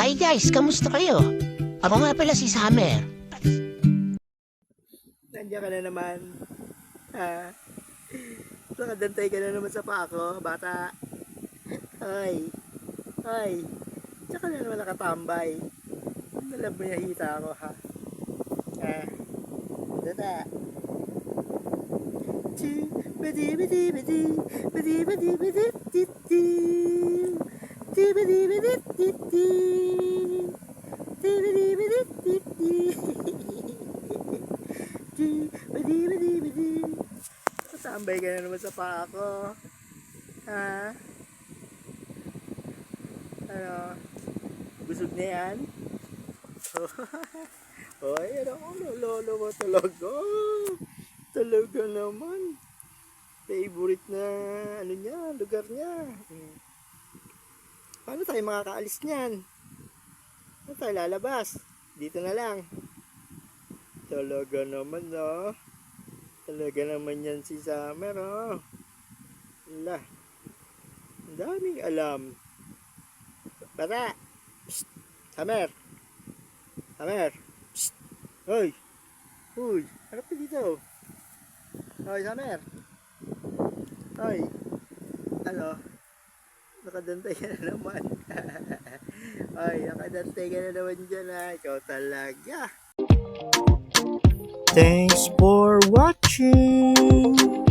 Hi guys, kamusta kayo? Ako nga pala si Summer. Nandiyan ka na naman. Ha? Nakadantay ka na naman sa pako, bata. Ay. Ay. Diyan ka na naman nakatambay. Alam mo hita ako, ha? Ha? Dada. Badi badi badi badi badi badi badi badi badi badi. Tambay ka na naman sa paa ko. Ha? Ano? Busog na yan? Hoy, ano ko, lolo mo talaga. Talaga naman. Favorite na, ano niya, lugar niya. Paano tayo makakaalis niyan? Paano tayo lalabas? Dito na lang. Talaga naman, no? Talaga naman yan si Summer, oh. Wala. Ang daming alam. Bata! Psst! Summer! Summer! Psst! Hoy! Hoy! Harap ka dito. Hoy, Summer! Hoy! Ano? Nakadantay ka na naman. Hoy, nakadantay ka na naman dyan, ha? Ikaw talaga. Thanks for watching.